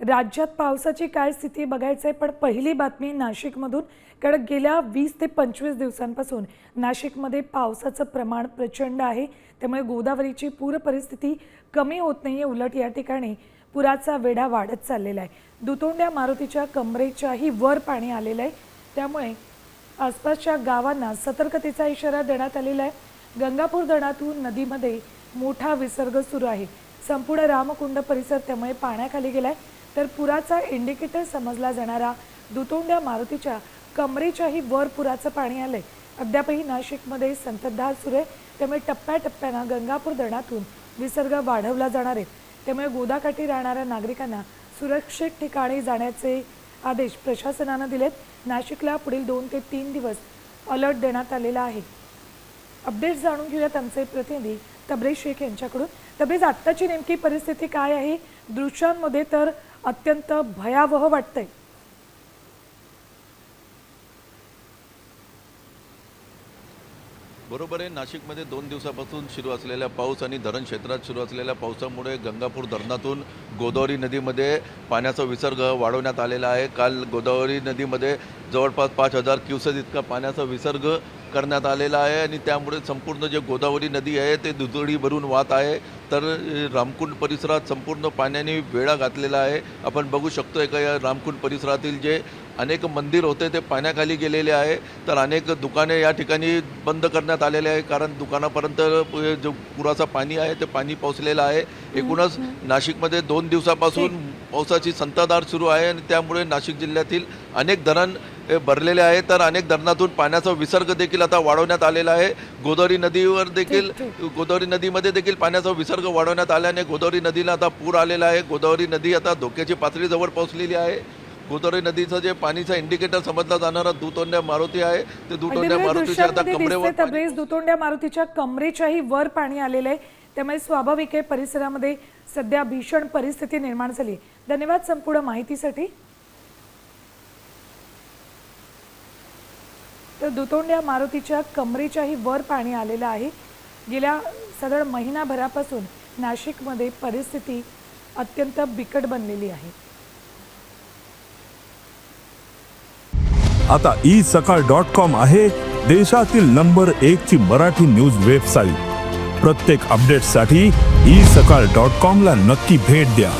राज्यात पावसाची काय स्थिती बघायचं आहे, पण पहिली बातमी नाशिकमधून. कारण गेल्या 20 ते 25 दिवसांपासून नाशिकमध्ये पावसाचं प्रमाण प्रचंड आहे. त्यामुळे गोदावरीची पूर परिस्थिती कमी होत नाहीये, उलट या ठिकाणी पुराचा वेढा वाढत चाललेला आहे. दुतोंड्या मारुतीच्या कमरेच्याही वर पाणी आलेलं आहे. त्यामुळे आसपासच्या गावांना सतर्कतेचा इशारा देण्यात आलेला आहे. गंगापूर धरणातून नदीमध्ये मोठा विसर्ग सुरू आहे. संपूर्ण रामकुंड परिसर त्यामुळे पाण्याखाली गेलाय. तर पुराचा इंडिकेटर समजला जाणारा दुतोंड्या मारुतीच्या कमरेच्याही वर पुराचं पाणी आलंय. अद्यापही नाशिकमध्ये संततधार सुरू आहे. त्यामुळे टप्प्याटप्प्यानं गंगापूर धरणातून विसर्ग वाढवला जाणार आहे. त्यामुळे गोदाकाठी राहणाऱ्या नागरिकांना सुरक्षित ठिकाणी जाण्याचे आदेश प्रशासनानं दिलेत. नाशिकला पुढील 2 ते 3 दिवस अलर्ट देण्यात आलेला आहे. अपडेट्स जाणून घेऊयात आमचे प्रतिनिधी तबरेज शेख यांच्याकडून. तबरेज, आत्ताची नेमकी परिस्थिती काय आहे? दृश्यांमध्ये तर अत्यंत भयावह वाटतंय. बरोबर आहे. नाशिकमध्ये 2 दिवसापासून सुरू असलेल्या पाऊस आणि धरण क्षेत्रात सुरू असलेल्या पावसामुळे गंगापूर धरणातून गोदावरी नदीमध्ये पाण्याचा विसर्ग वाढवण्यात आलेला आहे. काल गोदावरी नदीमध्ये जवळपास 5000 क्युसेक इतका पाण्याचा विसर्ग करण्यात आलेला आहे आणि त्यामुळे संपूर्ण जे गोदावरी नदी आहे ते दुथडी भरून वाहत आहे. तर रामकुंड परिसरात संपूर्ण पाण्याने वेढा घातलेला आहे. आपण बघू शकतोय का या रामकुंड परिसरातील जे अनेक मंदिर होते ते पाण्याखाली गेलेले आहे. तर अनेक दुकाने या ठिकाणी बंद करण्यात आलेले आहे, कारण दुकानापर्यंत जो पुराचं पाणी आहे ते पाणी पोहोचलेलं आहे. एकूणच नाशिकमध्ये 2 दिवसापासून पावसाची संततधार सुरू आहे आणि त्यामुळे नाशिक जिल्ह्यातील अनेक धरण भरलेले आहे. तर अनेक धरणातून पाण्याचा विसर्ग देखील आता वाढवण्यात आलेला आहे. गोदावरी नदीवर देखील गोदावरी नदीमध्ये देखील पाण्याचा विसर्ग वाढवण्यात आल्याने गोदावरी नदीला आता पूर आलेला आहे. गोदावरी नदी आता धोक्याची पातळी जवळ पोहोचलेली आहे. गोदावरी नदीचं जे पाणीचा इंडिकेटर समजला जाणारा दुतोंड्या मारुती आहे ते दुतोंड्या मारुतीच्या आता कमरेवर दुतोंड्या मारुतीच्या कमरेच्याही वर पाणी आलेलं आहे. त्यामुळे स्वाभाविक आहे परिसरामध्ये सध्या भीषण परिस्थिती निर्माण झाली. धन्यवाद संपूर्ण माहितीसाठी. तर दुतोंड्या मारुतीच्या कमरेच्याही वर पाणी आलेलं आहे. गेल्या साधारण महिनाभरापासून नाशिकमध्ये परिस्थिती अत्यंत बिकट बनलेली आहे. आता isakal.com आहे देशातील नंबर 1 ची मराठी न्यूज वेबसाईट. प्रत्येक अपडेटसाठी isakal.com ला नक्की भेट द्या.